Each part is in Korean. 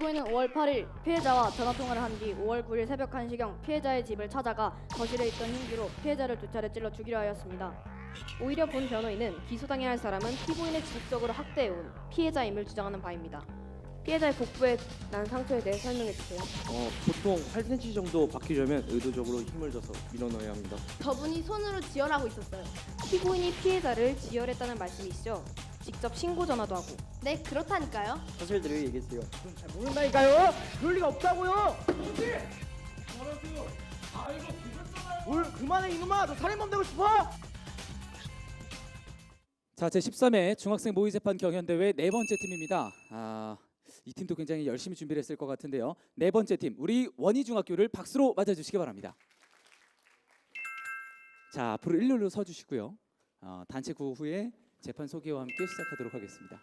피고인은 5월 8일 피해자와 전화통화를 한 뒤 5월 9일 새벽 1시경 피해자의 집을 찾아가 거실에 있던 흉기로 피해자를 2차례 찔러 죽이려 하였습니다. 오히려 본 변호인은 기소당해야 할 사람은 피고인을 지속적으로 학대해온 피해자임을 주장하는 바입니다. 피해자의 복부에 난 상처에 대해 설명해 주세요. 보통 8cm 정도 박히려면 의도적으로 힘을 줘서 밀어넣어야 합니다. 저분이 손으로 지혈하고 있었어요. 피고인이 피해자를 지혈했다는 말씀이시죠? 직접 신고 전화도 하고. 네, 그렇다니까요. 사실대로 얘기해주세요. 잘 모른다니까요. 그럴 리가 없다고요. 뭘 그만해 이놈아. 너 살인범 되고 싶어? 자, 제13회 중학생 모의 재판 경연대회 네 번째 팀입니다. 이 팀도 굉장히 열심히 준비를 했을 것 같은데요. 네 번째 팀, 우리 원희중학교를 박수로 맞아주시기 바랍니다. 자, 앞으로 일렬로 서주시고요. 단체 구호 후에 재판 소개와 함께 시작하도록 하겠습니다.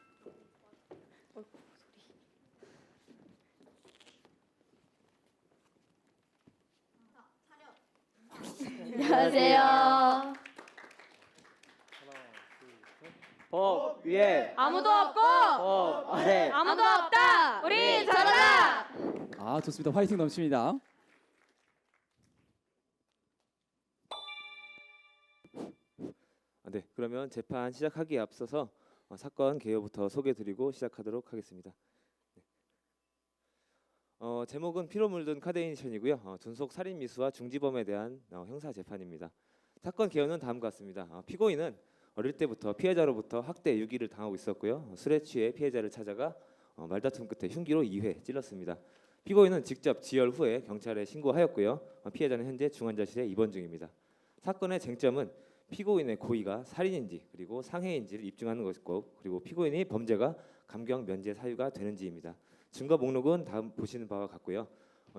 안녕하세요. 법 위에 아무도 없고 법 아래. 아무도 없다. 우리 잘한다. 좋습니다. 화이팅 넘칩니다. 네, 그러면 재판 시작하기에 앞서서 사건 개요부터 소개드리고 시작하도록 하겠습니다. 제목은 피로 물든 카데이션이고요. 존속 살인 미수와 중지범에 대한 형사 재판입니다. 사건 개요는 다음과 같습니다. 피고인은 어릴 때부터 피해자로부터 학대, 유기를 당하고 있었고요. 술에 취해 피해자를 찾아가 말다툼 끝에 흉기로 2회 찔렀습니다. 피고인은 직접 지혈 후에 경찰에 신고하였고요. 피해자는 현재 중환자실에 입원 중입니다. 사건의 쟁점은 피고인의 고의가 살인인지 그리고 상해인지를 입증하는 것이고, 그리고 피고인이 범죄가 감경 면제 사유가 되는지입니다. 증거 목록은 다음 보시는 바와 같고요.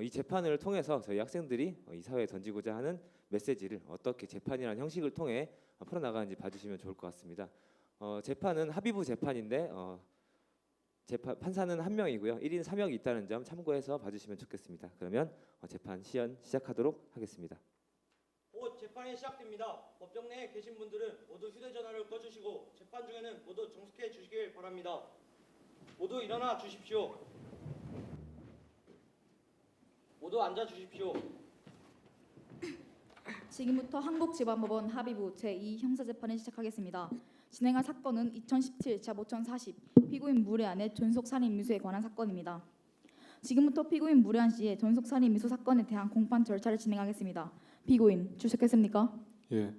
이 재판을 통해서 저희 학생들이 이 사회에 던지고자 하는 메시지를 어떻게 재판이라는 형식을 통해 풀어나가는지 봐주시면 좋을 것 같습니다. 재판은 합의부 재판인데 판사는 한 명이고요. 1인 3역이 있다는 점 참고해서 봐주시면 좋겠습니다. 그러면 재판 시연 시작하도록 하겠습니다. 곧 재판이 시작됩니다. 법정 내에 계신 분들은 모두 휴대전화를 꺼주시고 재판 중에는 모두 정숙해 주시길 바랍니다. 모두 일어나 주십시오. 모두 앉아 주십시오. 지금부터 한국지방법원 합의부 제2형사재판을 시작하겠습니다. 진행할 사건은 2017-5040 피고인 무례한의 존속살인 미수에 관한 사건입니다. 지금부터 피고인 무례한 씨의 존속살인 미수 사건에 대한 공판 절차를 진행하겠습니다. 피고인 출석했습니까? 예.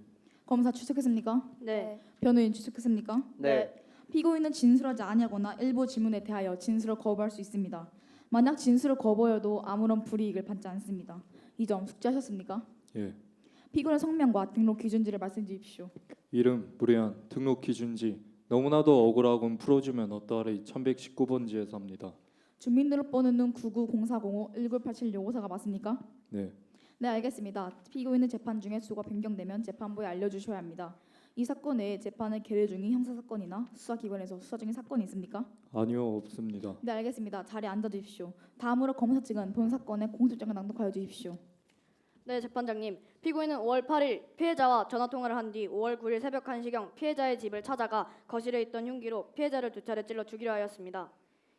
검사 출석했습니까? 네. 변호인 출석했습니까? 네. 피고인은 진술하지 아니하거나 일부 질문에 대하여 진술을 거부할 수 있습니다. 만약 진술을 거부해도 아무런 불이익을 받지 않습니다. 이 점 숙지하셨습니까? 예. 피고인의 성명과 등록 기준지를 말씀해 주십시오. 이름 무례한 등록 기준지 너무나도 억울하군 풀어주면 어떠하리 1119번지에서 합니다. 주민등록번호는 990405-1987-654가 맞습니까? 네. 네, 알겠습니다. 피고인은 재판 중에 수가 변경되면 재판부에 알려주셔야 합니다. 이 사건 외에 재판을 계류 중인 형사사건이나 수사기관에서 수사 중인 사건이 있습니까? 아니요, 없습니다. 네, 알겠습니다. 자리에 앉아주십시오. 다음으로 검사 측은 본 사건의 공소장을 낭독하여 주십시오. 네, 재판장님. 피고인은 5월 8일 피해자와 전화통화를 한 뒤 5월 9일 새벽 1시경 피해자의 집을 찾아가 거실에 있던 흉기로 피해자를 2차례 찔러 죽이려 하였습니다.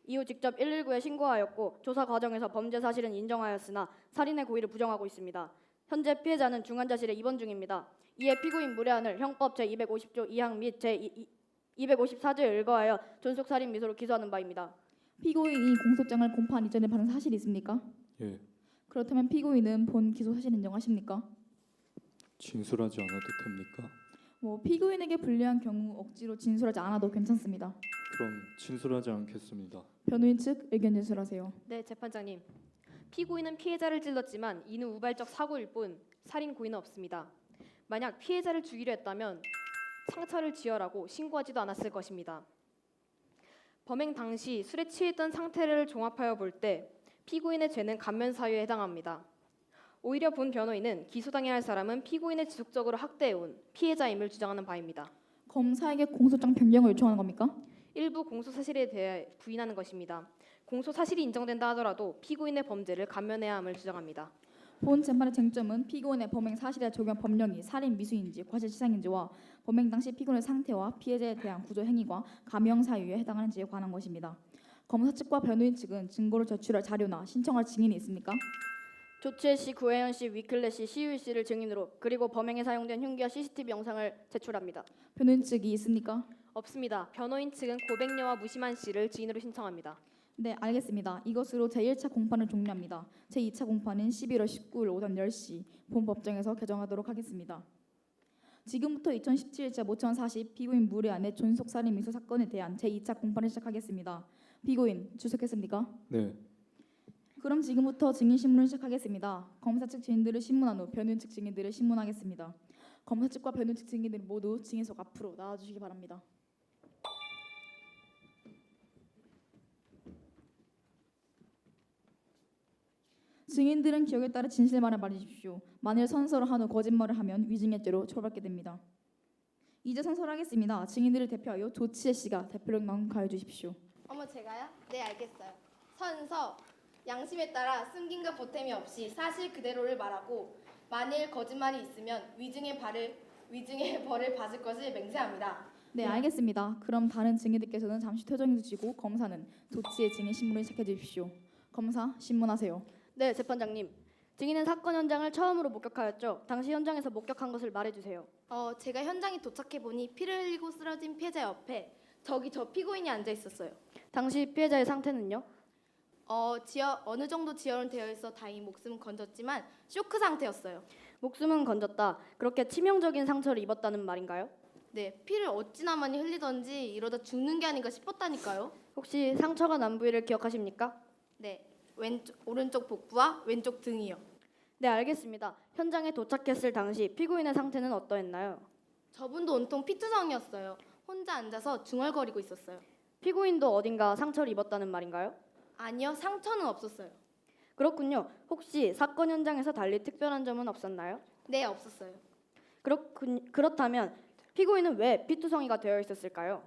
이후 직접 119에 신고하였고 조사 과정에서 범죄 사실은 인정하였으나 살인의 고의를 부정하고 있습니다. 현재 피해자는 중환자실에 입원 중입니다. 이에 피고인 무례한을 형법 제250조 2항 및 제254조에 의거하여 존속살인 미수로 기소하는 바입니다. 피고인이 공소장을 공판 이전에 받은 사실이 있습니까? 예. 그렇다면 피고인은 본 기소 사실 인정하십니까? 진술하지 않아도 됩니까? 피고인에게 불리한 경우 억지로 진술하지 않아도 괜찮습니다. 그럼 진술하지 않겠습니다. 변호인 측 의견 진술하세요. 네, 재판장님. 피고인은 피해자를 찔렀지만 이는 우발적 사고일 뿐 살인 고의는 없습니다. 만약 피해자를 죽이려 했다면 상처를 지혈하고 신고하지도 않았을 것입니다. 범행 당시 술에 취했던 상태를 종합하여 볼 때 피고인의 죄는 감면 사유에 해당합니다. 오히려 본 변호인은 기소당해야 할 사람은 피고인을 지속적으로 학대해온 피해자임을 주장하는 바입니다. 검사에게 공소장 변경을 요청하는 겁니까? 일부 공소 사실에 대해 부인하는 것입니다. 공소 사실이 인정된다 하더라도 피고인의 범죄를 감면해야 함을 주장합니다. 본 재판의 쟁점은 피고인의 범행 사실에 적용 법령이 살인 미수인지 과실치상인지와 범행 당시 피고인의 상태와 피해자에 대한 구조 행위가 감형 사유에 해당하는지에 관한 것입니다. 검사 측과 변호인 측은 증거를 제출할 자료나 신청할 증인이 있습니까? 조치혜 씨, 구혜연 씨, 위클레 씨, 시유일 씨를 증인으로 그리고 범행에 사용된 흉기와 CCTV 영상을 제출합니다. 변호인 측이 있습니까? 없습니다. 변호인 측은 고백녀와 무심한 씨를 지인으로 신청합니다. 네, 알겠습니다. 이것으로 제1차 공판을 종료합니다. 제2차 공판은 11월 19일 오전 10시 본법정에서 개정하도록 하겠습니다. 지금부터 2017제 5040 피고인 무례한의 존속살인 미수 사건에 대한 제2차 공판을 시작하겠습니다. 피고인 주석했습니까? 네. 그럼 지금부터 증인 신문을 시작하겠습니다. 검사 측 증인들을 신문한 후 변호인 측 증인들을 신문하겠습니다. 검사 측과 변호인 측 증인들 모두 증인석 앞으로 나와주시기 바랍니다. 증인들은 기억에 따라 진실만을 말해주십시오. 만일 선서를 한 후 거짓말을 하면 위증죄로 처벌받게 됩니다. 이제 선서하겠습니다. 증인들을 대표하여 조치혜 씨가 대표로 가해 주십시오. 어머 제가요? 네 알겠어요. 선서 양심에 따라 숨김과 보탬이 없이 사실 그대로를 말하고 만일 거짓말이 있으면 위증의 벌을 받을 것을 맹세합니다. 네, 알겠습니다. 그럼 다른 증인들께서는 잠시 퇴정해 주시고 검사는 조치의 증인 신문을 시작해 주십시오. 검사 신문하세요. 네, 재판장님. 증인은 사건 현장을 처음으로 목격하였죠. 당시 현장에서 목격한 것을 말해주세요. 제가 현장에 도착해 보니 피를 흘리고 쓰러진 피해자 옆에 저기 저 피고인이 앉아 있었어요. 당시 피해자의 상태는요? 어느 정도 지혈은 되어 있어 다행히 목숨은 건졌지만 쇼크 상태였어요. 목숨은 건졌다. 그렇게 치명적인 상처를 입었다는 말인가요? 네, 피를 어찌나 많이 흘리던지 이러다 죽는 게 아닌가 싶었다니까요. 혹시 상처가 난 부위를 기억하십니까? 네, 오른쪽 복부와 왼쪽 등이요. 네, 알겠습니다. 현장에 도착했을 당시 피고인의 상태는 어떠했나요? 저분도 온통 피투성이었어요. 혼자 앉아서 중얼거리고 있었어요. 피고인도 어딘가 상처를 입었다는 말인가요? 아니요, 상처는 없었어요. 그렇군요. 혹시 사건 현장에서 달리 특별한 점은 없었나요? 네, 없었어요. 그렇다면 피고인은 왜 피투성이가 되어 있었을까요?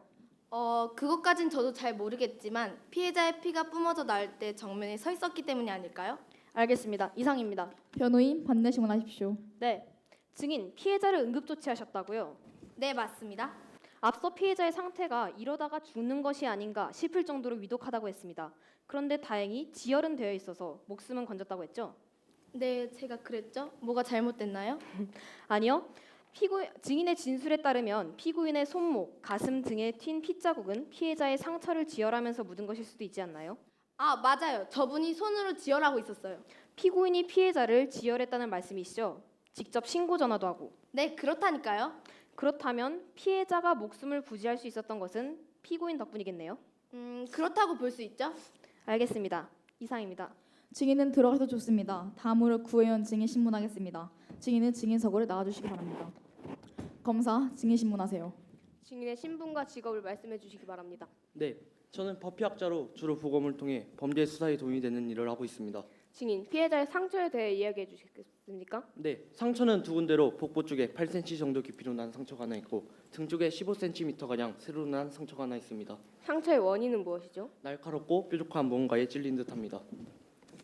그것까진 저도 잘 모르겠지만 피해자의 피가 뿜어져 나올 때 정면에 서 있었기 때문이 아닐까요? 알겠습니다. 이상입니다. 변호인 반대 신문하십시오. 네, 증인 피해자를 응급조치하셨다고요? 네, 맞습니다. 앞서 피해자의 상태가 이러다가 죽는 것이 아닌가 싶을 정도로 위독하다고 했습니다. 그런데 다행히 지혈은 되어 있어서 목숨은 건졌다고 했죠? 네, 제가 그랬죠? 뭐가 잘못됐나요? 아니요. 증인의 진술에 따르면 피고인의 손목, 가슴 등에 튄 핏자국은 피해자의 상처를 지혈하면서 묻은 것일 수도 있지 않나요? 아, 맞아요. 저분이 손으로 지혈하고 있었어요. 피고인이 피해자를 지혈했다는 말씀이시죠? 직접 신고 전화도 하고. 네, 그렇다니까요. 그렇다면 피해자가 목숨을 부지할 수 있었던 것은 피고인 덕분이겠네요. 그렇다고 볼 수 있죠. 알겠습니다. 이상입니다. 증인은 들어가서 좋습니다. 다음으로 구혜연 증인 신문하겠습니다. 증인은 증인석으로 나와주시기 바랍니다. 검사 증인 신문하세요. 증인의 신분과 직업을 말씀해 주시기 바랍니다. 네, 저는 법의학자로 주로 부검을 통해 범죄 수사에 도움이 되는 일을 하고 있습니다. 증인, 피해자의 상처에 대해 이야기해 주시겠습니까? 네, 상처는 두 군데로 복부 쪽에 8cm 정도 깊이로 난 상처가 하나 있고 등 쪽에 15cm 가량 세로 난 상처가 하나 있습니다. 상처의 원인은 무엇이죠? 날카롭고 뾰족한 뭔가에 찔린 듯합니다.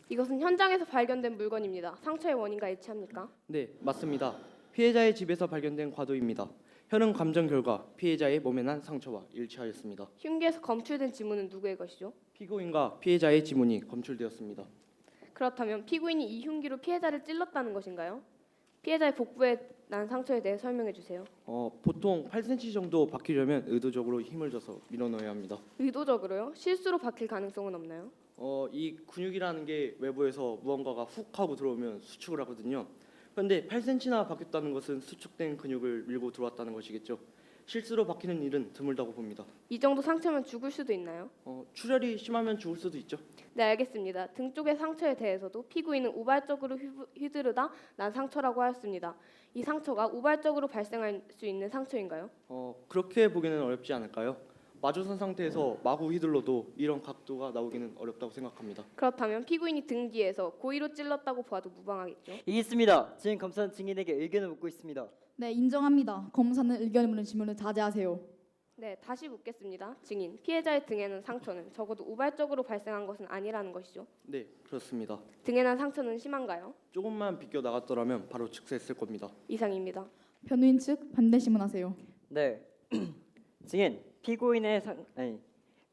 이것은 현장에서 발견된 물건입니다. 상처의 원인과 일치합니까? 네, 맞습니다. 피해자의 집에서 발견된 과도입니다. 혈흔 감정 결과 피해자의 몸에 난 상처와 일치하였습니다. 흉기에서 검출된 지문은 누구의 것이죠? 피고인과 피해자의 지문이 검출되었습니다. 그렇다면 피고인이 이 흉기로 피해자를 찔렀다는 것인가요? 피해자의 복부에 난 상처에 대해 설명해 주세요. 보통 8cm 정도 박히려면 의도적으로 힘을 줘서 밀어넣어야 합니다. 의도적으로요? 실수로 박힐 가능성은 없나요? 이 근육이라는 게 외부에서 무언가가 훅 하고 들어오면 수축을 하거든요. 그런데 8cm나 박혔다는 것은 수축된 근육을 밀고 들어왔다는 것이겠죠. 실수로 박히는 일은 드물다고 봅니다. 이 정도 상처면 죽을 수도 있나요? 출혈이 심하면 죽을 수도 있죠. 네, 알겠습니다. 등 쪽의 상처에 대해서도 피고인은 우발적으로 휘두르다 난 상처라고 하였습니다. 이 상처가 우발적으로 발생할 수 있는 상처인가요? 그렇게 보기는 어렵지 않을까요? 마주선 상태에서 마구 휘둘러도 이런 각도가 나오기는 어렵다고 생각합니다. 그렇다면 피고인이 등 뒤에서 고의로 찔렀다고 봐도 무방하겠죠? 이겼습니다. 지금 검사는 증인에게 의견을 묻고 있습니다. 네, 인정합니다. 검사는 의견을 묻는 질문을 자제하세요. 네, 다시 묻겠습니다. 증인, 피해자의 등에 난 상처는 적어도 우발적으로 발생한 것은 아니라는 것이죠? 네, 그렇습니다. 등에 난 상처는 심한가요? 조금만 비껴 나갔더라면 바로 즉사했을 겁니다. 이상입니다. 변호인 측 반대 신문하세요. 네. 증인,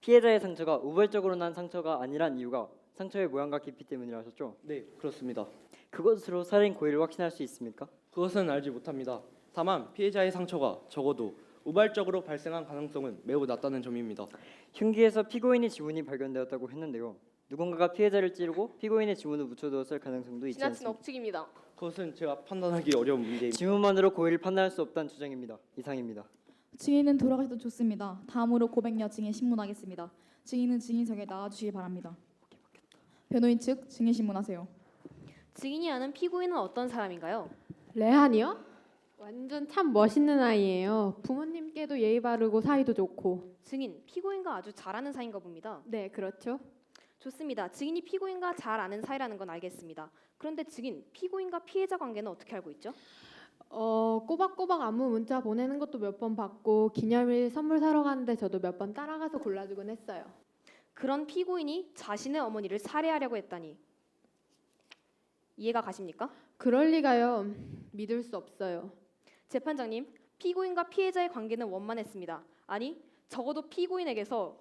피해자의 상처가 우발적으로 난 상처가 아니란 이유가 상처의 모양과 깊이 때문이라셨죠? 네, 그렇습니다. 그것으로 살인 고의를 확신할 수 있습니까? 그것은 알지 못합니다. 다만 피해자의 상처가 적어도 우발적으로 발생한 가능성은 매우 낮다는 점입니다. 흉기에서 피고인의 지문이 발견되었다고 했는데요. 누군가가 피해자를 찌르고 피고인의 지문을 묻혀두었을 가능성도 있지 지나친 않습니까? 억측입니다. 그것은 제가 판단하기 어려운 문제입니다. 지문만으로 고의를 판단할 수 없다는 주장입니다. 이상입니다. 증인은 돌아가셔도 좋습니다. 다음으로 고백 여증인 신문하겠습니다. 증인은 증인석에 나와주시기 바랍니다. 변호인 측 증인 신문하세요. 증인이 아는 피고인은 어떤 사람인가요? 레한이요? 완전 참 멋있는 아이예요. 부모님께도 예의 바르고 사이도 좋고. 증인, 피고인과 아주 잘 아는 사이인가 봅니다. 네, 그렇죠. 좋습니다. 증인이 피고인과 잘 아는 사이라는 건 알겠습니다. 그런데 증인, 피고인과 피해자 관계는 어떻게 알고 있죠? 꼬박꼬박 안부 문자 보내는 것도 몇 번 받고 기념일 선물 사러 가는데 저도 몇 번 따라가서 골라주곤 했어요. 그런 피고인이 자신의 어머니를 살해하려고 했다니 이해가 가십니까? 그럴 리가요. 믿을 수 없어요. 재판장님, 피고인과 피해자의 관계는 원만했습니다. 아니, 적어도 피고인에게서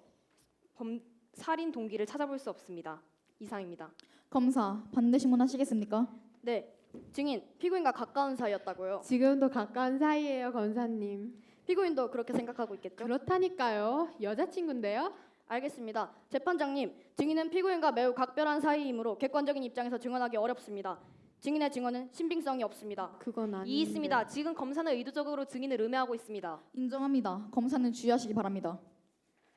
살인 동기를 찾아볼 수 없습니다. 이상입니다. 검사 반대 신문하시겠습니까? 네, 증인 피고인과 가까운 사이였다고요. 지금도 가까운 사이예요, 검사님. 피고인도 그렇게 생각하고 있겠죠? 그렇다니까요. 여자친구인데요. 알겠습니다. 재판장님, 증인은 피고인과 매우 각별한 사이이므로 객관적인 입장에서 증언하기 어렵습니다. 증인의 증언은 신빙성이 없습니다. 그건 아닌데. 이 있습니다. 지금 검사는 의도적으로 증인을 음해하고 있습니다. 인정합니다. 검사는 주의하시기 바랍니다.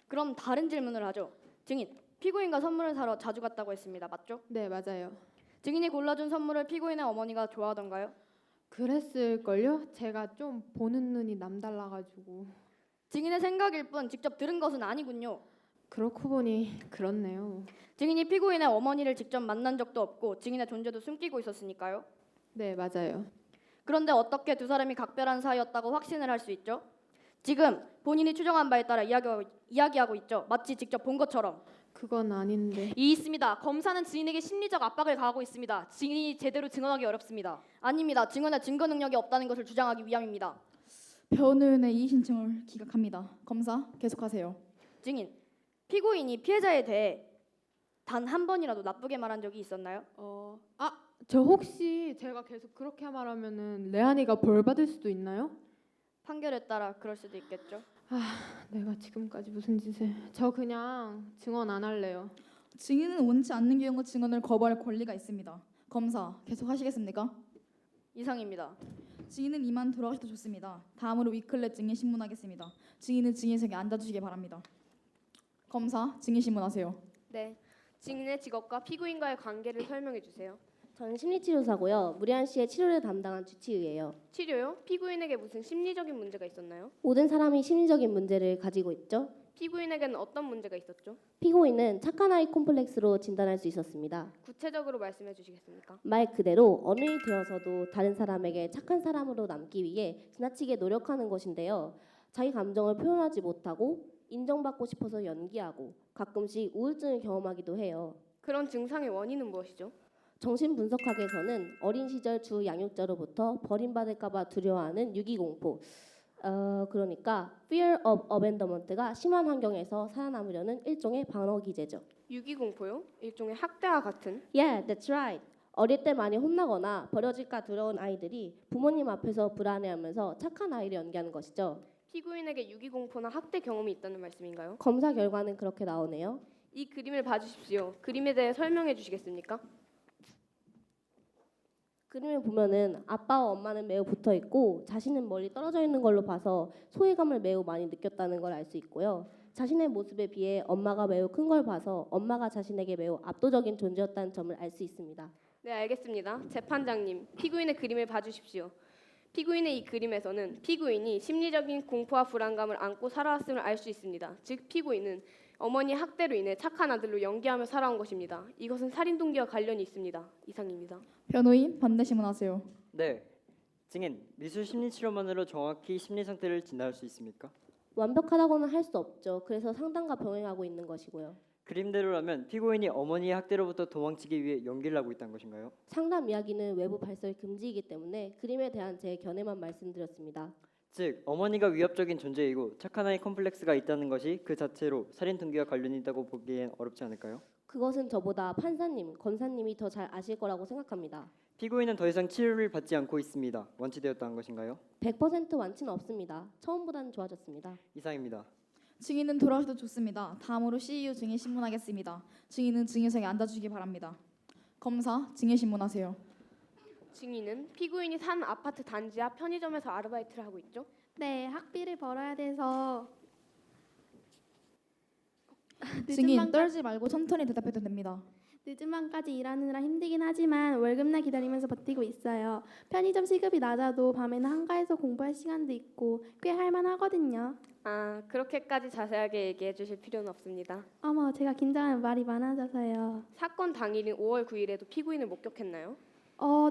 그럼 다른 질문을 하죠. 증인, 피고인과 선물을 사러 자주 갔다고 했습니다. 맞죠? 네, 맞아요. 증인이 골라준 선물을 피고인의 어머니가 좋아하던가요? 그랬을걸요? 제가 좀 보는 눈이 남달라가지고. 증인의 생각일 뿐 직접 들은 것은 아니군요. 그렇고 보니 그렇네요. 증인이 피고인의 어머니를 직접 만난 적도 없고 증인의 존재도 숨기고 있었으니까요. 네, 맞아요. 그런데 어떻게 두 사람이 각별한 사이였다고 확신을 할 수 있죠? 지금 본인이 추정한 바에 따라 이야기하고 있죠. 마치 직접 본 것처럼. 그건 아닌데. 이 있습니다. 검사는 증인에게 심리적 압박을 가하고 있습니다. 증인이 제대로 증언하기 어렵습니다. 아닙니다. 증언의 증거 능력이 없다는 것을 주장하기 위함입니다. 변호인의 이의 신청을 기각합니다. 검사 계속하세요. 증인, 피고인이 피해자에 대해 단 한 번이라도 나쁘게 말한 적이 있었나요? 저 혹시 제가 계속 그렇게 말하면은 레안이가 벌 받을 수도 있나요? 판결에 따라 그럴 수도 있겠죠. 내가 지금까지 무슨 짓을. 저 그냥 증언 안 할래요. 증인은 원치 않는 경우 증언을 거부할 권리가 있습니다. 검사 계속하시겠습니까? 이상입니다. 증인은 이만 돌아가셔도 좋습니다. 다음으로 위클레 증인 신문하겠습니다. 증인은 증인석에 앉아주시기 바랍니다. 검사 증인 신문하세요. 네. 증인의 직업과 피고인과의 관계를 설명해 주세요. 저는 심리치료사고요. 무리한 씨의 치료를 담당한 주치의예요. 치료요? 피고인에게 무슨 심리적인 문제가 있었나요? 모든 사람이 심리적인 문제를 가지고 있죠. 피고인에게는 어떤 문제가 있었죠? 피고인은 착한 아이 콤플렉스로 진단할 수 있었습니다. 구체적으로 말씀해 주시겠습니까? 말 그대로 어른이 되어서도 다른 사람에게 착한 사람으로 남기 위해 지나치게 노력하는 것인데요. 자기 감정을 표현하지 못하고 인정받고 싶어서 연기하고 가끔씩 우울증을 경험하기도 해요. 그런 증상의 원인은 무엇이죠? 정신분석학에서는 어린 시절 주 양육자로부터 버림받을까봐 두려워하는 유기공포, 그러니까 fear of abandonment가 심한 환경에서 살아남으려는 일종의 방어 기제죠. 유기공포요? 일종의 학대와 같은? Yeah, that's right. 어릴 때 많이 혼나거나 버려질까 두려운 아이들이 부모님 앞에서 불안해하면서 착한 아이를 연기하는 것이죠. 피고인에게 유기공포나 학대 경험이 있다는 말씀인가요? 검사 결과는 그렇게 나오네요. 이 그림을 봐주십시오. 그림에 대해 설명해 주시겠습니까? 그림을 보면은 아빠와 엄마는 매우 붙어 있고 자신은 멀리 떨어져 있는 걸로 봐서 소외감을 매우 많이 느꼈다는 걸 알 수 있고요. 자신의 모습에 비해 엄마가 매우 큰 걸 봐서 엄마가 자신에게 매우 압도적인 존재였다는 점을 알 수 있습니다. 네, 알겠습니다. 재판장님, 피고인의 그림을 봐주십시오. 피고인의 이 그림에서는 피고인이 심리적인 공포와 불안감을 안고 살아왔음을 알 수 있습니다. 즉, 피고인은 어머니의 학대로 인해 착한 아들로 연기하며 살아온 것입니다. 이것은 살인 동기와 관련이 있습니다. 이상입니다. 변호인 반대 신문하세요. 네. 증인, 미술 심리치료만으로 정확히 심리 상태를 진단할 수 있습니까? 완벽하다고는 할 수 없죠. 그래서 상담과 병행하고 있는 것이고요. 그림대로라면 피고인이 어머니의 학대로부터 도망치기 위해 연기를 하고 있다는 것인가요? 상담 이야기는 외부 발설 금지이기 때문에 그림에 대한 제 견해만 말씀드렸습니다. 즉 어머니가 위협적인 존재이고 착한 아이 컴플렉스가 있다는 것이 그 자체로 살인 동기와 관련이 있다고 보기엔 어렵지 않을까요? 그것은 저보다 판사님, 검사님이 더 잘 아실 거라고 생각합니다. 피고인은 더 이상 치료를 받지 않고 있습니다. 완치되었다는 것인가요? 100% 완치는 없습니다. 처음보다는 좋아졌습니다. 이상입니다. 증인은 돌아오셔도 좋습니다. 다음으로 CEU 증인 신문하겠습니다. 증인은 증인석에 앉아주시기 바랍니다. 검사, 증인 신문하세요. 증인은 피고인이 사는 아파트 단지 앞 편의점에서 아르바이트를 하고 있죠. 네, 학비를 벌어야 돼서 증인 떨지 말고 천천히 대답해도 됩니다. 늦은 밤까지 일하느라 힘들긴 하지만 월급날 기다리면서 버티고 있어요. 편의점 시급이 낮아도 밤에는 한가해서 공부할 시간도 있고 꽤 할만하거든요. 아, 그렇게까지 자세하게 얘기해 주실 필요는 없습니다. 어머, 제가 긴장하면 말이 많아져서요. 사건 당일인 5월 9일에도 피고인을 목격했나요?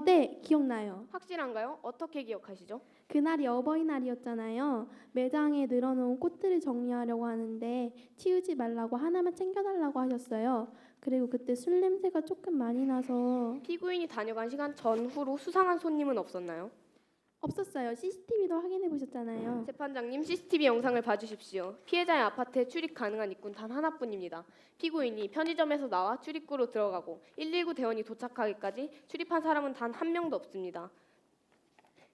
네, 기억나요. 확실한가요? 어떻게 기억하시죠? 그날이 어버이날이었잖아요. 매장에 늘어놓은 꽃들을 정리하려고 하는데 치우지 말라고 하나만 챙겨달라고 하셨어요. 그리고 그때 술 냄새가 조금 많이 나서 피고인이 다녀간 시간 전후로 수상한 손님은 없었나요? 없었어요. CCTV도 확인해 보셨잖아요. 재판장님, CCTV 영상을 봐주십시오. 피해자의 아파트에 출입 가능한 입구는 단 하나뿐입니다. 피고인이 편의점에서 나와 출입구로 들어가고 119 대원이 도착하기까지 출입한 사람은 단 한 명도 없습니다.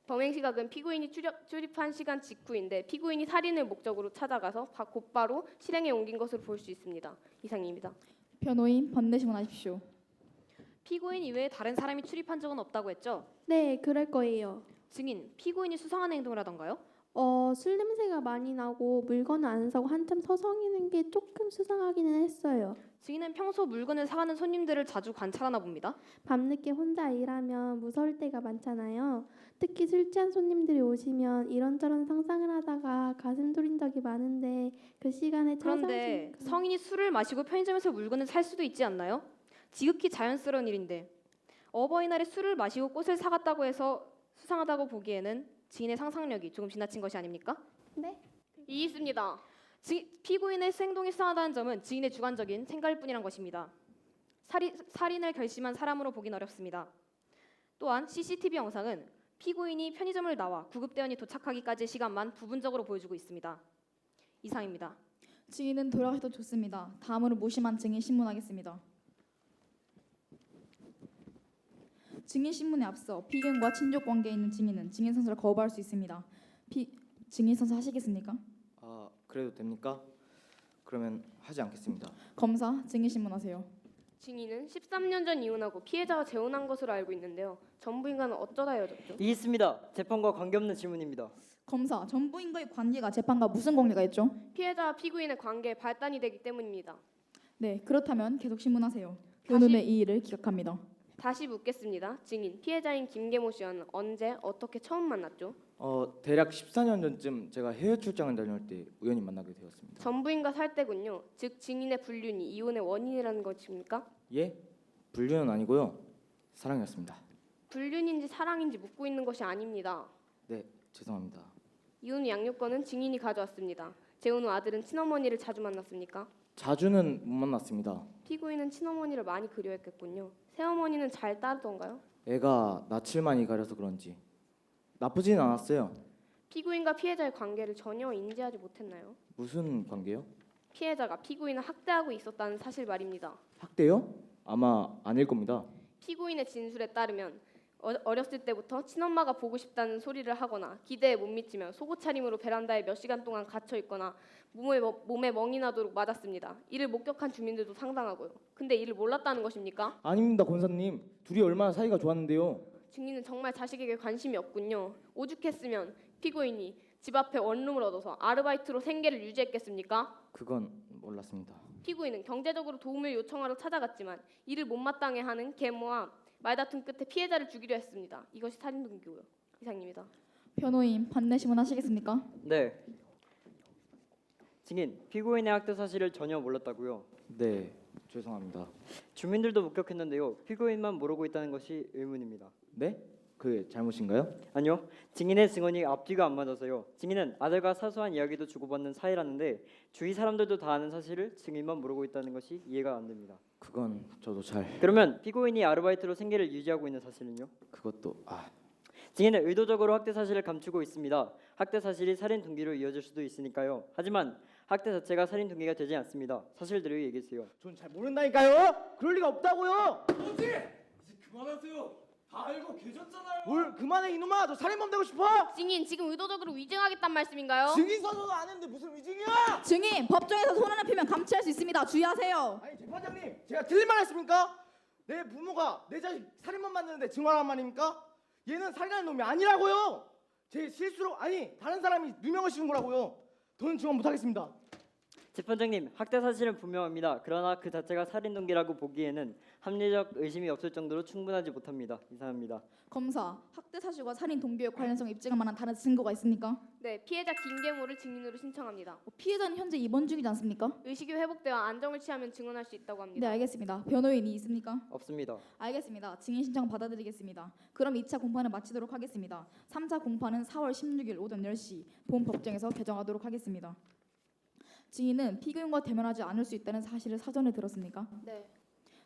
범행 시각은 피고인이 출입한 시간 직후인데 피고인이 살인을 목적으로 찾아가서 곧바로 실행에 옮긴 것으로 볼 수 있습니다. 이상입니다. 변호인 번대 신문하십시오. 피고인 이외에 다른 사람이 출입한 적은 없다고 했죠? 네, 그럴 거예요. 증인, 피고인이 수상한 행동을 하던가요? 술 냄새가 많이 나고 물건을 안 사고 한참 서성이는 게 조금 수상하기는 했어요. 증인은 평소 물건을 사가는 손님들을 자주 관찰하나 봅니다. 밤늦게 혼자 일하면 무서울 때가 많잖아요. 특히 술 취한 손님들이 오시면 이런저런 상상을 하다가 가슴 졸인 적이 많은데 그 시간에 그런데 성인이 술을 마시고 편의점에서 물건을 살 수도 있지 않나요? 지극히 자연스러운 일인데 어버이날에 술을 마시고 꽃을 사갔다고 해서 수상하다고 보기에는 증인의 상상력이 조금 지나친 것이 아닙니까? 네? 이 있습니다. 피고인의 행동이 수상하다는 점은 증인의 주관적인 생각일 뿐이란 것입니다. 살인을 결심한 사람으로 보긴 어렵습니다. 또한 CCTV 영상은 피고인이 편의점을 나와 구급대원이 도착하기까지의 시간만 부분적으로 보여주고 있습니다. 이상입니다. 증인은 돌아가셔도 좋습니다. 다음으로 무심한 증인 신문하겠습니다. 증인 신문에 앞서 피고인과 친족 관계에 있는 증인은 증인 선서를 거부할 수 있습니다. 증인 선서 하시겠습니까? 그래도 됩니까? 그러면 하지 않겠습니다. 검사, 증인 신문하세요. 증인은 13년 전 이혼하고 피해자와 재혼한 것으로 알고 있는데요. 전부인과는 어쩌다 헤어졌죠? 이 있습니다. 재판과 관계없는 질문입니다. 검사, 전부인과의 관계가 재판과 무슨 관계가 있죠? 피해자와 피고인의 관계에 발단이 되기 때문입니다. 네, 그렇다면 계속 신문하세요. 변호인의 이 일을 기각합니다. 다시 묻겠습니다. 증인, 피해자인 김계모 씨와는 언제 어떻게 처음 만났죠? 대략 14년 전쯤 제가 해외 출장을 다녀올 때 우연히 만나게 되었습니다. 전부인과 살 때군요. 즉 증인의 불륜이 이혼의 원인이라는 것입니까? 예? 불륜은 아니고요. 사랑이었습니다. 불륜인지 사랑인지 묻고 있는 것이 아닙니다. 네, 죄송합니다. 이혼 후 양육권은 증인이 가져왔습니다. 재혼 후 아들은 친어머니를 자주 만났습니까? 자주는 못 만났습니다. 피고인은 친어머니를 많이 그리워했겠군요. 새어머니는 잘 따르던가요? 애가 낯을 많이 가려서 그런지 나쁘진 않았어요. 피고인과 피해자의 관계를 전혀 인지하지 못했나요? 무슨 관계요? 피해자가 피고인을 학대하고 있었다는 사실 말입니다. 학대요? 아마 아닐 겁니다. 피고인의 진술에 따르면 어렸을 때부터 친엄마가 보고 싶다는 소리를 하거나 기대에 못 미치면 속옷 차림으로 베란다에 몇 시간 동안 갇혀 있거나 몸에 멍이 나도록 맞았습니다. 이를 목격한 주민들도 상당하고요. 근데 이를 몰랐다는 것입니까? 아닙니다, 권사님. 둘이 얼마나 사이가 좋았는데요. 증인은 정말 자식에게 관심이 없군요. 오죽했으면 피고인이 집 앞에 원룸을 얻어서 아르바이트로 생계를 유지했겠습니까? 그건 몰랐습니다. 피고인은 경제적으로 도움을 요청하러 찾아갔지만 이를 못마땅해 하는 계모와 말다툼 끝에 피해자를 죽이려 했습니다. 이것이 살인 동기고요. 이상입니다. 변호인 반대 신문하시겠습니까? 네. 증인, 피고인의 학대 사실을 전혀 몰랐다고요? 네, 죄송합니다. 주민들도 목격했는데요. 피고인만 모르고 있다는 것이 의문입니다. 네? 그게 잘못인가요? 아니요. 증인의 증언이 앞뒤가 안 맞아서요. 증인은 아들과 사소한 이야기도 주고받는 사이라는데 주위 사람들도 다 아는 사실을 증인만 모르고 있다는 것이 이해가 안 됩니다. 그건 저도 잘. 그러면 피고인이 아르바이트로 생계를 유지하고 있는 사실은요? 그것도 증인은 의도적으로 학대 사실을 감추고 있습니다. 학대 사실이 살인 동기로 이어질 수도 있으니까요. 하지만 학대 자체가 살인 동기가 되지 않습니다. 사실대로 얘기해주세요. 전 잘 모른다니까요. 그럴 리가 없다고요. 이제 그만하세요. 다 알고 계셨잖아요. 뭘 그만해 이놈아. 너 살인범 되고 싶어? 증인 지금 의도적으로 위증하겠단 말씀인가요? 증인 서서도 안 했는데 무슨 위증이야? 증인 법정에서 손하는 피면 감치할 수 있습니다. 주의하세요. 아니 재판장님, 제가 틀린 말 했습니까? 내 부모가 내 자식 살인범 만드는데 증언한 말입니까? 얘는 살인하는 놈이 아니라고요. 제 실수로 아니 다른 사람이 누명을 씌운 거라고요. 더는 증언 못하겠습니다. 재판장님, 학대 사실은 분명합니다. 그러나 그 자체가 살인 동기라고 보기에는 합리적 의심이 없을 정도로 충분하지 못합니다. 이상합니다. 검사, 학대 사실과 살인 동기의 관련성을 입증할 만한 다른 증거가 있습니까? 네, 피해자 김계모를 증인으로 신청합니다. 피해자는 현재 입원 중이지 않습니까? 의식이 회복되어 안정을 취하면 증언할 수 있다고 네, 합니다. 알겠습니다. 변호인이 있습니까? 없습니다. 알겠습니다. 증인 신청 받아들이겠습니다. 그럼 2차 공판을 마치도록 하겠습니다. 3차 공판은 4월 16일 오전 10시 본 법정에서 개정하도록 하겠습니다. 증인은 피고인과 대면하지 않을 수 있다는 사실을 사전에 들었습니까? 네.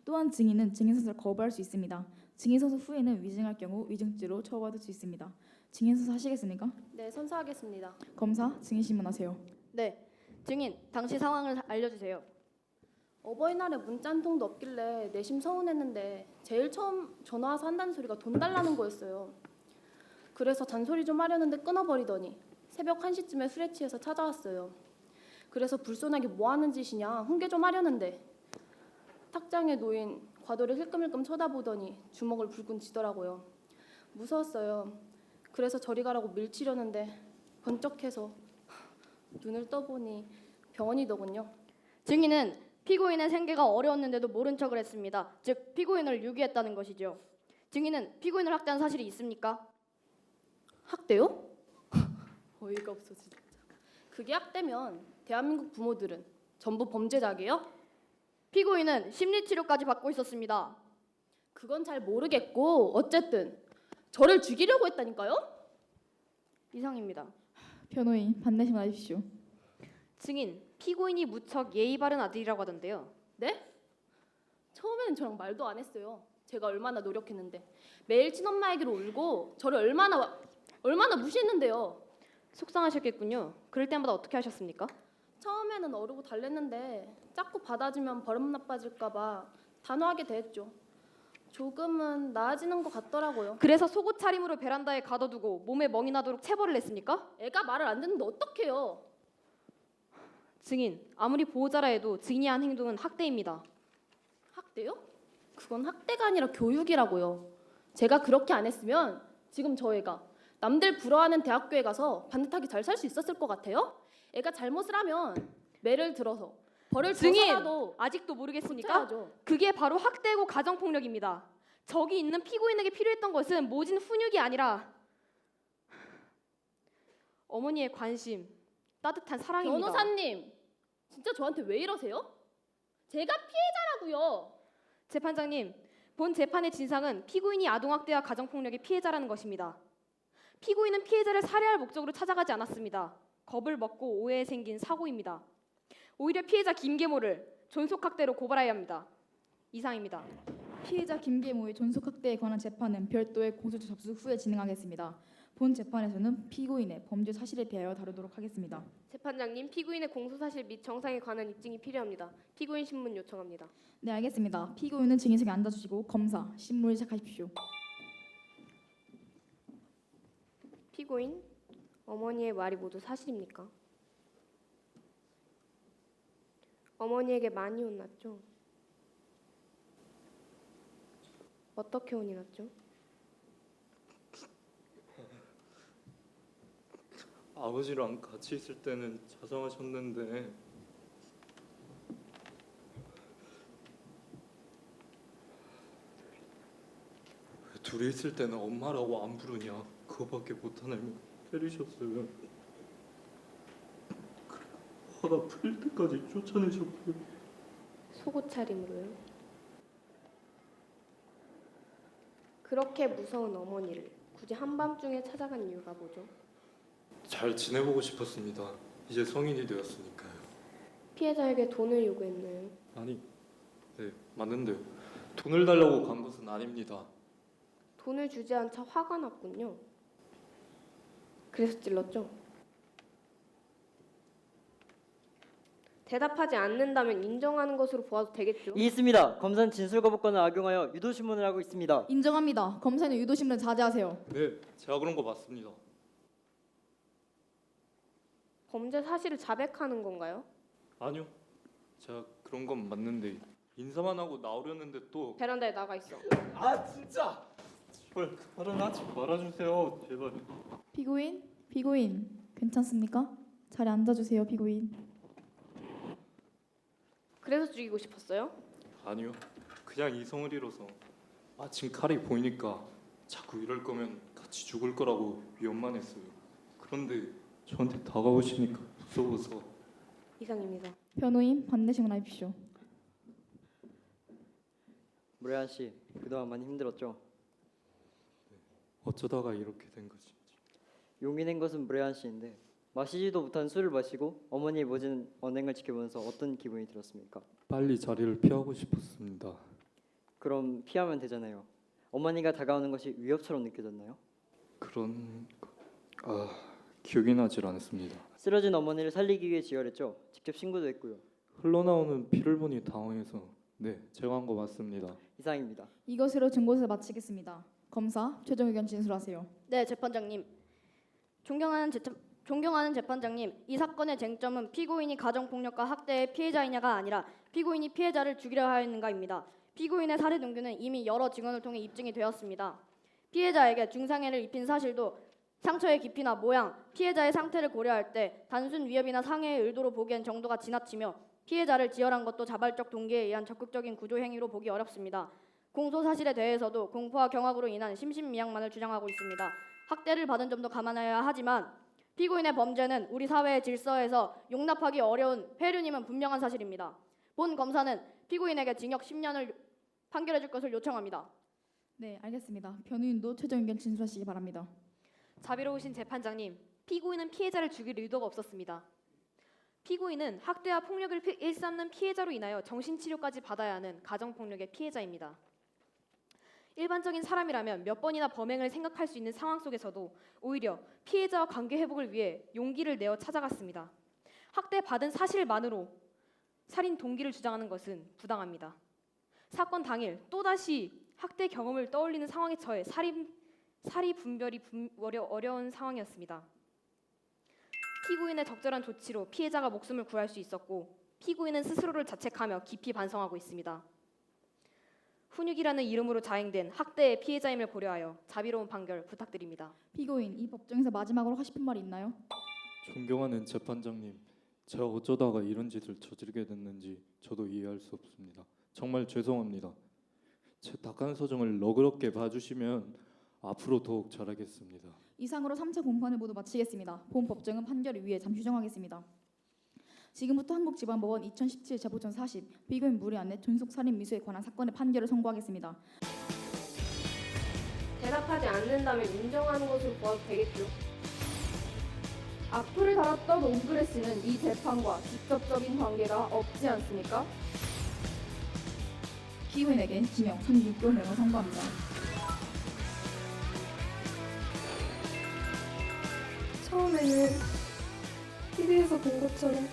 또한 증인은 증인서를 거부할 수 있습니다. 증인서서 후에는 위증할 경우 위증죄로 처벌받을 수 있습니다. 증인서서 하시겠습니까? 네, 선서하겠습니다. 검사, 증인 신문하세요. 네, 증인 당시 상황을 알려주세요. 어버이날에 문자 한 통도 없길래 내심 서운했는데 제일 처음 전화 와서 한다는 소리가 돈 달라는 거였어요. 그래서 잔소리 좀 하려는데 끊어버리더니 새벽 1시쯤에 술에 취해서 찾아왔어요. 그래서 불손하게 뭐 하는 짓이냐 훈계 좀 하려는데 탁장에 놓인 과도를 힐끔힐끔 쳐다보더니 주먹을 불끈 쥐더라고요. 무서웠어요. 그래서 저리 가라고 밀치려는데 번쩍해서 눈을 떠보니 병원이더군요. 증인은 피고인의 생계가 어려웠는데도 모른 척을 했습니다. 즉 피고인을 유기했다는 것이죠. 증인은 피고인을 학대한 사실이 있습니까? 학대요? 어이가 없어 진짜. 그게 학대면 대한민국 부모들은 전부 범죄자게요? 피고인은 심리치료까지 받고 있었습니다. 그건 잘 모르겠고 어쨌든 저를 죽이려고 했다니까요? 이상입니다. 변호인 반대심 하십시오. 증인 피고인이 무척 예의 바른 아들이라고 하던데요. 네? 처음에는 저랑 말도 안 했어요. 제가 얼마나 노력했는데 매일 친엄마에게로 울고 저를 얼마나 무시했는데요. 속상하셨겠군요. 그럴 때마다 어떻게 하셨습니까? 처음에는 어르고 달랬는데 자꾸 받아주면 버릇 나빠질까 봐 단호하게 대했죠. 조금은 나아지는 것 같더라고요. 그래서 속옷 차림으로 베란다에 가둬두고 몸에 멍이 나도록 체벌을 했습니까? 애가 말을 안 듣는데 어떡해요? 증인, 아무리 보호자라 해도 증인이 한 행동은 학대입니다. 학대요? 그건 학대가 아니라 교육이라고요. 제가 그렇게 안 했으면 지금 저 애가 남들 부러워하는 대학교에 가서 반듯하게 잘 살 수 있었을 것 같아요? 애가 잘못을 하면 매를 들어서 벌을 증인! 줘서라도 아직도 모르겠습니까? 고쳐야죠. 그게 바로 학대고 가정폭력입니다. 저기 있는 피고인에게 필요했던 것은 모진 훈육이 아니라 어머니의 관심, 따뜻한 사랑입니다. 변호사님, 진짜 저한테 왜 이러세요? 제가 피해자라고요. 재판장님, 본 재판의 진상은 피고인이 아동학대와 가정폭력의 피해자라는 것입니다. 피고인은 피해자를 살해할 목적으로 찾아가지 않았습니다. 겁을 먹고 오해에 생긴 사고입니다. 오히려 피해자 김계모를 존속학대로 고발해야 합니다. 이상입니다. 피해자 김계모의 존속학대에 관한 재판은 별도의 공소장 접수 후에 진행하겠습니다. 본 재판에서는 피고인의 범죄 사실에 대하여 다루도록 하겠습니다. 재판장님, 피고인의 공소사실 및 정상에 관한 입증이 필요합니다. 피고인 신문 요청합니다. 네, 알겠습니다. 피고인은 증인석에 앉아주시고 검사, 신문을 시작하십시오. 피고인, 어머니의 말이 모두 사실입니까? 어머니에게 많이 혼났죠? 어떻게 혼이 났죠? 아버지랑 같이 있을 때는 자상하셨는데 둘이 있을 때는 엄마라고 안 부르냐 그거밖에 못하냐며 때리셨어요. 그래 화가 풀릴 때까지 쫓아내셨고요. 속옷 차림으로요? 그렇게 무서운 어머니를 굳이 한밤중에 찾아간 이유가 뭐죠? 잘 지내보고 싶었습니다. 이제 성인이 되었으니까요. 피해자에게 돈을 요구했나요? 아니, 네 맞는데 돈을 달라고 간 것은 아닙니다. 돈을 주지 않자 화가 났군요. 그래서 찔렀죠. 대답하지 않는다면 인정하는 것으로 보아도 되겠죠. 이 있습니다. 검사는 진술 거부권을 악용하여 유도 신문을 하고 있습니다. 인정합니다. 검사는 유도신문 자제하세요. 네, 제가 그런 거 맞습니다. 범죄 사실을 자백하는 건가요? 아니요, 제가 그런 건 맞는데 인사만 하고 나오려는데 또 베란다에 나가 있어. 아 진짜. 제발 그 말은 하지 말아주세요, 제발. 피고인 괜찮습니까? 자리에 앉아주세요, 피고인. 그래서 죽이고 싶었어요? 아니요, 그냥 이성을 잃어서 마침 칼이 보이니까 자꾸 이럴 거면 같이 죽을 거라고 위험만 했어요. 그런데 저한테 다가오시니까 무서워서. 이상입니다. 변호인 반대 신문하십시오. 무례한 씨, 그동안 많이 힘들었죠? 어쩌다가 이렇게 된 거지. 용기 낸 것은 무례한 씨인데 마시지도 못한 술을 마시고 어머니의 모진 언행을 지켜보면서 어떤 기분이 들었습니까? 빨리 자리를 피하고 싶었습니다. 그럼 피하면 되잖아요. 어머니가 다가오는 것이 위협처럼 느껴졌나요? 그런 기억이 나질 않습니다. 쓰러진 어머니를 살리기 위해 지혈했죠. 직접 신고도 했고요. 흘러나오는 피를 보니 당황해서 네, 제가 한 거 맞습니다. 이상입니다. 이것으로 증거조사 마치겠습니다. 검사 최종 의견 진술하세요. 네, 재판장님. 존경하는 재판장님, 이 사건의 쟁점은 피고인이 가정폭력과 학대의 피해자이냐가 아니라 피고인이 피해자를 죽이려 하였는가입니다. 피고인의 살해 동기는 이미 여러 증언을 통해 입증이 되었습니다. 피해자에게 중상해를 입힌 사실도 상처의 깊이나 모양, 피해자의 상태를 고려할 때 단순 위협이나 상해의 의도로 보기엔 정도가 지나치며 피해자를 지혈한 것도 자발적 동기에 의한 적극적인 구조 행위로 보기 어렵습니다. 공소 사실에 대해서도 공포와 경악으로 인한 심신미약만을 주장하고 있습니다. 학대를 받은 점도 감안해야 하지만 피고인의 범죄는 우리 사회의 질서에서 용납하기 어려운 폐륜임은 분명한 사실입니다. 본 검사는 피고인에게 징역 10년을 판결해 줄 것을 요청합니다. 네, 알겠습니다. 변호인도 최종 의견 진술하시기 바랍니다. 자비로우신 재판장님, 피고인은 피해자를 죽일 의도가 없었습니다. 피고인은 학대와 폭력을 일삼는 피해자로 인하여 정신치료까지 받아야 하는 가정폭력의 피해자입니다. 일반적인 사람이라면 몇 번이나 범행을 생각할 수 있는 상황 속에서도 오히려 피해자와 관계 회복을 위해 용기를 내어 찾아갔습니다. 학대받은 사실만으로 살인 동기를 주장하는 것은 부당합니다. 사건 당일 또다시 학대 경험을 떠올리는 상황에 처해 사리 분별이 어려운 상황이었습니다. 피고인의 적절한 조치로 피해자가 목숨을 구할 수 있었고 피고인은 스스로를 자책하며 깊이 반성하고 있습니다. 훈육이라는 이름으로 자행된 학대의 피해자임을 고려하여 자비로운 판결 부탁드립니다. 피고인, 이 법정에서 마지막으로 하고 싶은 말이 있나요? 존경하는 재판장님, 제가 어쩌다가 이런 짓을 저지르게 됐는지 저도 이해할 수 없습니다. 정말 죄송합니다. 제 딱한 소정을 너그럽게 봐주시면 앞으로 더욱 잘하겠습니다. 이상으로 3차 공판을 모두 마치겠습니다. 본 법정은 판결을 위해 잠시 휴정하겠습니다. 지금부터 한국지방법원 2017 제보전 40 피고인 무례한의 존속살인 미수에 관한 사건의 판결을 선고하겠습니다. 대답하지 않는다면 인정하는 것으로 보아도 되겠죠. 악플을 달았던 옹그레 씨는 이 재판과 직접적인 관계가 없지 않습니까? 피고인에게 징역 36개월 선고합니다. 처음에는 TV에서 본 것처럼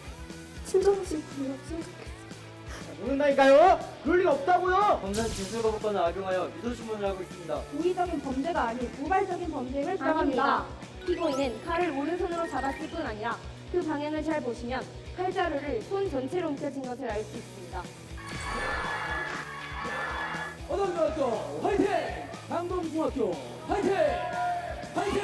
친정집 불렀으면 좋겠어. 모른다니까요? 그럴 리가 없다고요. 검사는 진술 거부권을 악용하여 유도 신문을 하고 있습니다. 우의적인 범죄가 아닌 우발적인 범죄임을 주장합니다. 피고인은 칼을 오른손으로 잡았을 뿐 아니라 그 방향을 잘 보시면 칼자루를 손 전체로 움켜쥔 것을 알 수 있습니다. 어동중학교 화이팅! 강동중학교 화이팅! 화이팅!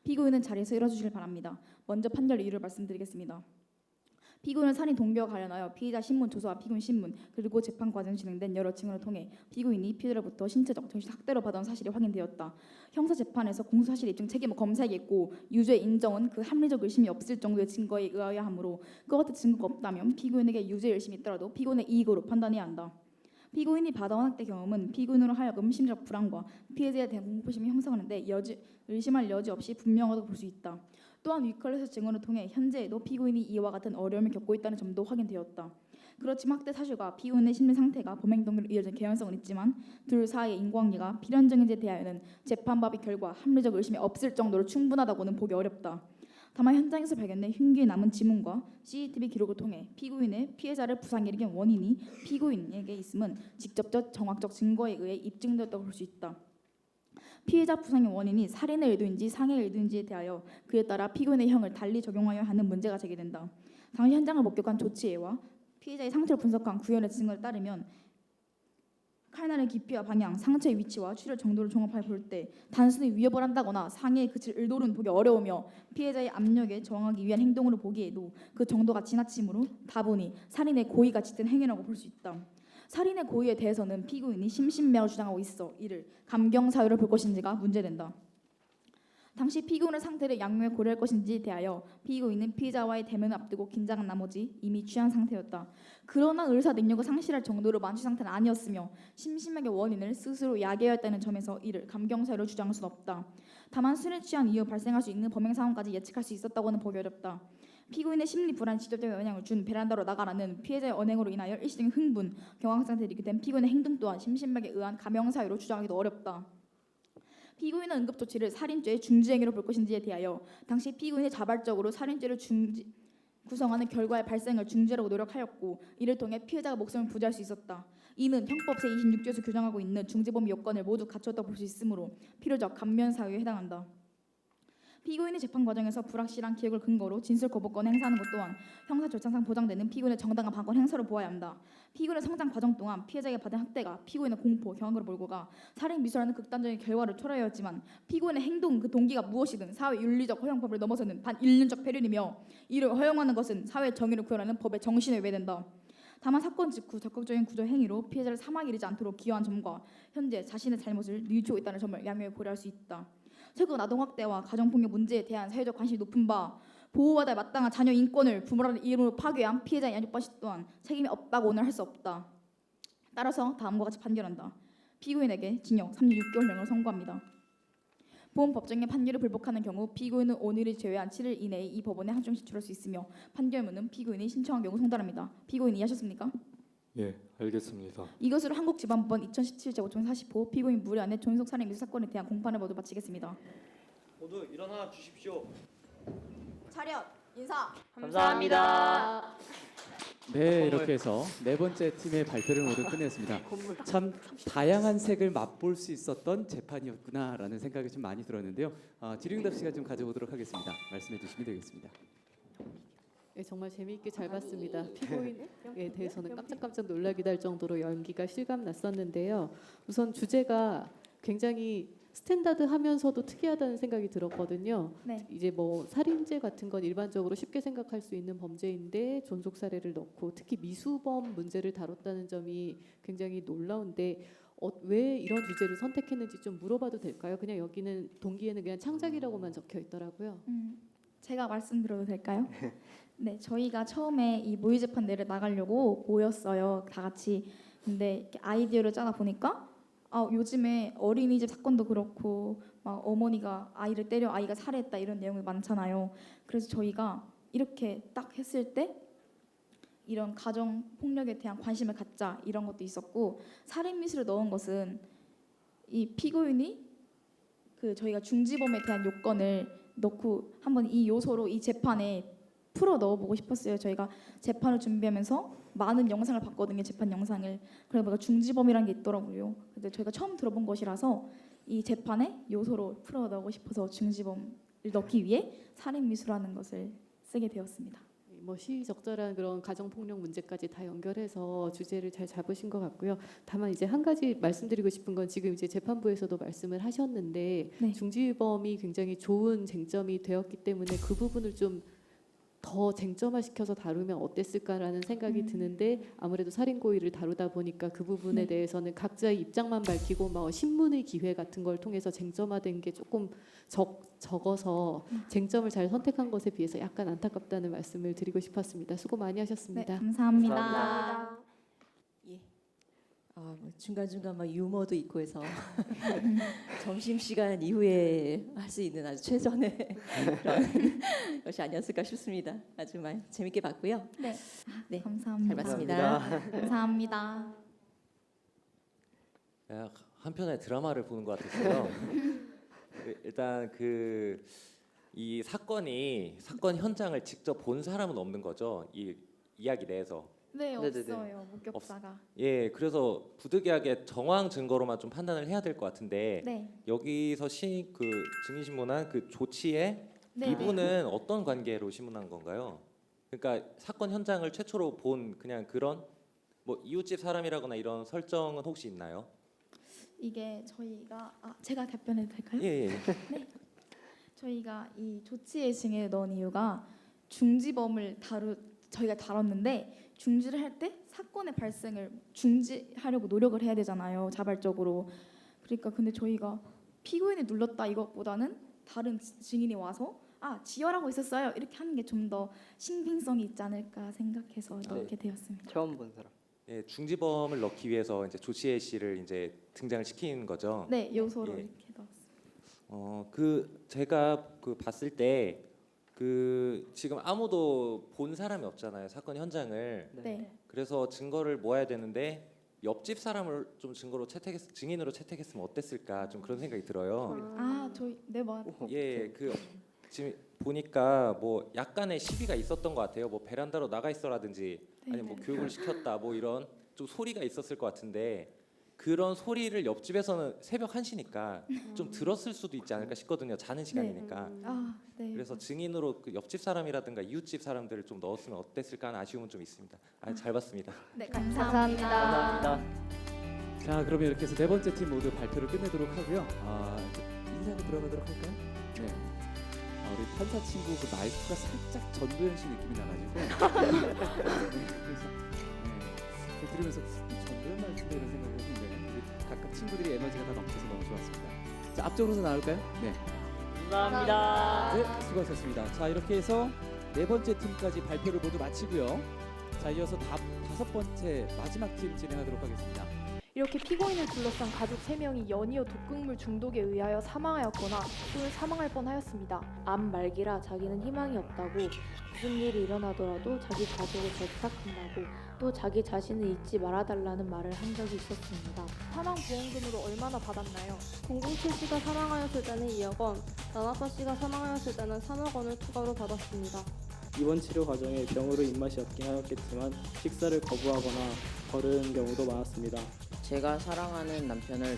피고인은 자리에서 일어주시길 바랍니다. 먼저 판결 이유를 말씀드리겠습니다. 피고인은 살인 동기와 관련하여 피의자 신문 조서와 피고인 신문 그리고 재판 과정 진행된 여러 증언을 통해 피고인이 피해자로부터 신체적, 정신 학대를 받아온 사실이 확인되었다. 형사 재판에서 공소사실 입증 책임은 검사에게 있고 유죄의 인정은 그 합리적 의심이 없을 정도의 증거에 의하여야 하므로 그와 같은 증거가 없다면 피고인에게 유죄 의심이 있더라도 피고인의 이익으로 판단해야 한다. 피고인이 받아온 학대 경험은 피고인으로 하여금 심리적 불안과 피해자에 대한 공포심이 형성하는데 의심할 여지 없이 분명하다고 볼 수 있다. 또한 위클래스 증언을 통해 현재에도 피고인이 이와 같은 어려움을 겪고 있다는 점도 확인되었다. 그렇지만 학대 사실과 피고인의 심리 상태가 범행 동기로 이어진 개연성은 있지만 둘 사이의 인과관계가 필연적인지에 대하여는 재판법의 결과 합리적 의심이 없을 정도로 충분하다고는 보기 어렵다. 다만 현장에서 발견된 흉기의 남은 지문과 CCTV 기록을 통해 피고인의 피해자를 부상에 일으킨 원인이 피고인에게 있음은 직접적 정확적 증거에 의해 입증되었다고 볼 수 있다. 피해자 부상의 원인이 살인의 의도인지 상해의 의도인지에 대하여 그에 따라 피고인의 형을 달리 적용하여야 하는 문제가 제기된다. 당시 현장을 목격한 조치해와 피해자의 상태를 분석한 구현의 증거에 따르면 칼날의 깊이와 방향, 상처의 위치와 출혈 정도를 종합하여 볼 때 단순히 위협을 한다거나 상해에 그칠 의도는 보기 어려우며 피해자의 압력에 저항하기 위한 행동으로 보기에도 그 정도가 지나치므로 다분히 살인의 고의가 짙은 행위라고 볼 수 있다. 살인의 고의에 대해서는 피고인이 심신미약을 주장하고 있어 이를 감경 사유를 볼 것인지가 문제된다. 당시 피고인의 상태를 양면에 고려할 것인지에 대하여 피고인은 피해자와의 대면을 앞두고 긴장한 나머지 이미 취한 상태였다. 그러나 의사 능력을 상실할 정도로 만취 상태는 아니었으며 심심하게 원인을 스스로 야기하였다는 점에서 이를 감경 사유로 주장할 수는 없다. 다만 술에 취한 이후 발생할 수 있는 범행 상황까지 예측할 수 있었다고는 보기 어렵다. 피고인의 심리 불안에 직접적인 영향을 준 베란다로 나가라는 피해자의 언행으로 인하여 일시적인 흥분, 경황 상태에 이르게 된 피고인의 행동 또한 심신미약에 의한 감형 사유로 주장하기도 어렵다. 피고인의 응급조치를 살인죄의 중지행위로 볼 것인지에 대하여 당시 피고인이 자발적으로 살인죄를 구성하는 결과의 발생을 중지하려고 노력하였고 이를 통해 피해자가 목숨을 부지할 수 있었다. 이는 형법 제26조에서 규정하고 있는 중지범위 요건을 모두 갖췄다고 볼 수 있으므로 필요적 감면 사유에 해당한다. 피고인의 재판 과정에서 불확실한 기억을 근거로 진술 거부권을 행사하는 것 또한 형사 절차상 보장되는 피고인의 정당한 방권 행사로 보아야 한다. 피고인의 성장 과정 동안 피해자에게 받은 학대가 피고인의 공포, 경악으로 몰고 가 살인 미수라는 극단적인 결과를 초래하였지만 피고인의 행동 그 동기가 무엇이든 사회 윤리적 허용법을 넘어서는 반인륜적 패륜이며 이를 허용하는 것은 사회 정의를 구현하는 법의 정신에 외된다. 다만 사건 직후 적극적인 구조 행위로 피해자를 사망에 이르지 않도록 기여한 점과 현재 자신의 잘못을 뉘우치고 있다는 점을 양면에 고려할 수 있다. 최근 아동학대와 가정폭력 문제에 대한 사회적 관심이 높은 바 보호받아야 마땅한 자녀 인권을 부모라는 이름으로 파괴한 피해자의 양육방식 또한 책임이 없다고는 할 수 없다. 따라서 다음과 같이 판결한다. 피고인에게 징역 3년 6개월형을 선고합니다. 본 법정의 판결을 불복하는 경우 피고인은 오늘을 제외한 7일 이내에 이 법원에 항청 제출할 수 있으며 판결문은 피고인이 신청한 경우 송달합니다. 피고인 이해하셨습니까? 예, 알겠습니다. 이것으로 한국지방법원 2017제 5.40호 피고인 무례한의 존속 살인 미수 사건에 대한 공판을 모두 마치겠습니다. 모두 일어나 주십시오. 차렷 인사. 감사합니다. 네, 이렇게 해서 네 번째 팀의 발표를 모두 끝냈습니다. 참 다양한 색을 맛볼 수 있었던 재판이었구나라는 생각이 좀 많이 들었는데요. 질의응답 시간 좀 가져보도록 하겠습니다. 말씀해 주시면 되겠습니다. 네, 정말 재미있게 잘 봤습니다. 피고인에 대해서는 깜짝깜짝 놀라기도 할 정도로 연기가 실감 났었는데요. 우선 주제가 굉장히 스탠다드하면서도 특이하다는 생각이 들었거든요. 네. 이제 뭐 살인죄 같은 건 일반적으로 쉽게 생각할 수 있는 범죄인데 존속 사례를 넣고 특히 미수범 문제를 다뤘다는 점이 굉장히 놀라운데 왜 이런 주제를 선택했는지 좀 물어봐도 될까요? 그냥 여기는 동기에는 그냥 창작이라고만 적혀 있더라고요. 제가 말씀드려도 될까요? 네, 저희가 처음에 이 모의 재판대를 나가려고 모였어요. 다 같이. 근데 이렇게 아이디어를 짜다 보니까 요즘에 어린이집 사건도 그렇고 막 어머니가 아이를 때려 아이가 살해했다 이런 내용이 많잖아요. 그래서 저희가 이렇게 딱 했을 때 이런 가정 폭력에 대한 관심을 갖자 이런 것도 있었고 살인 미수를 넣은 것은 이 피고인이 저희가 중지범에 대한 요건을 넣고 한번 이 요소로 이 재판에 풀어 넣어보고 싶었어요. 저희가 재판을 준비하면서 많은 영상을 봤거든요. 재판 영상을. 그래서 뭔가 중지범이라는 게 있더라고요. 근데 저희가 처음 들어본 것이라서 이 재판에 요소로 풀어 넣고 싶어서 중지범을 넣기 위해 살인 미수라는 것을 쓰게 되었습니다. 뭐 시의적절한 그런 가정폭력 문제까지 다 연결해서 주제를 잘 잡으신 것 같고요. 다만 이제 한 가지 말씀드리고 싶은 건 지금 이제 재판부에서도 말씀을 하셨는데 네. 중지범이 굉장히 좋은 쟁점이 되었기 때문에 그 부분을 좀 더 쟁점화시켜서 다루면 어땠을까라는 생각이 드는데 아무래도 살인고의를 다루다 보니까 그 부분에 네. 대해서는 각자의 입장만 밝히고 뭐 신문의 기회 같은 걸 통해서 쟁점화된 게 조금 적어서 쟁점을 잘 선택한 것에 비해서 약간 안타깝다는 말씀을 드리고 싶었습니다. 수고 많이 하셨습니다. 네, 감사합니다. 예. 중간중간 막 유머도 있고 해서 점심시간 이후에 할 수 있는 아주 최선의 그런 것이 아니었을까 싶습니다. 아주 많이 재밌게 봤고요. 네. 네, 감사합니다. 잘 봤습니다. 감사합니다. 한편의 드라마를 보는 것 같았어요. 일단 이 사건 현장을 직접 본 사람은 없는 거죠. 이 이야기 내에서. 네, 네네네. 없어요. 목격자가. 예, 그래서 부득이하게 정황 증거로만 좀 판단을 해야 될 것 같은데 네. 여기서 증인 신문한 그 조치에 네. 이분은 어떤 관계로 신문한 건가요? 그러니까 사건 현장을 최초로 본 그냥 그런 뭐 이웃집 사람이라거나 이런 설정은 혹시 있나요? 이게 저희가 제가 답변해도 될까요? 예, 예. 네. 저희가 이 조치 예싱에 넣은 이유가 중지범을 저희가 다뤘는데 중지를 할 때 사건의 발생을 중지하려고 노력을 해야 되잖아요. 자발적으로. 그러니까 근데 저희가 피고인이 눌렀다 이것보다는 다른 증인이 와서 지혈하고 있었어요. 이렇게 하는 게 좀 더 신빙성이 있지 않을까 생각해서 넣게 되었습니다. 처음 본 사람. 예, 중지범을 넣기 위해서 이제 조치혜 씨를 이제 등장을 시킨 거죠. 네, 요소로 예. 이렇게 넣었습니다. 제가 봤을 때 지금 아무도 본 사람이 없잖아요. 사건 현장을. 네. 그래서 증거를 모아야 되는데 옆집 사람을 좀 증인으로 채택했으면 어땠을까 좀 그런 생각이 들어요. 저희 맞아요. 예, 지금 보니까 뭐 약간의 시비가 있었던 것 같아요. 뭐 베란다로 나가 있어라든지 아니면 뭐 교육을 시켰다 뭐 이런 좀 소리가 있었을 것 같은데 그런 소리를 옆집에서는 새벽 1시니까 좀 들었을 수도 있지 않을까 싶거든요. 자는 시간이니까. 네. 그래서 증인으로 그 옆집 사람이라든가 이웃집 사람들을 좀 넣었으면 어땠을까 하는 아쉬움은 좀 있습니다. 잘 봤습니다. 네, 감사합니다. 자, 그러면 이렇게 해서 네 번째 팀 모두 발표를 끝내도록 하고요. 이제 인사로 들어가도록 할까요? 네. 우리 판사 친구 그 말투가 살짝 전도연 씨 느낌이 나가지고 들으면서 전도연 말투인데 이런 생각을 했는데 우리 각각 친구들이 에너지가 다 넘쳐서 너무 좋았습니다. 자, 앞쪽으로서 나올까요? 네. 감사합니다. 네, 수고하셨습니다. 자, 이렇게 해서 네 번째 팀까지 발표를 모두 마치고요. 자, 이어서 다섯 번째 마지막 팀 진행하도록 하겠습니다. 이렇게 피고인을 둘러싼 가족 3명이 연이어 독극물 중독에 의하여 사망하였거나 또는 사망할 뻔하였습니다. 암 말기라 자기는 희망이 없다고 무슨 일이 일어나더라도 자기 가족을 잘 부탁한다고 또 자기 자신을 잊지 말아달라는 말을 한 적이 있었습니다. 사망보험금으로 얼마나 받았나요? 007씨가 사망하였을 때는 2억 원, 나나사 씨가 사망하였을 때는 3억 원을 추가로 받았습니다. 입원 치료 과정에 병으로 입맛이 없긴 하였겠지만 식사를 거부하거나 거르는 경우도 많았습니다. 제가 사랑하는 남편을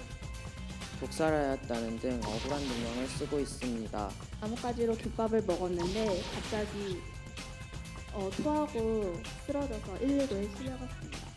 독살하였다는 등 억울한 누명을 쓰고 있습니다. 나뭇가지로 김밥을 먹었는데 갑자기 토하고 쓰러져서 119에 실려갔습니다.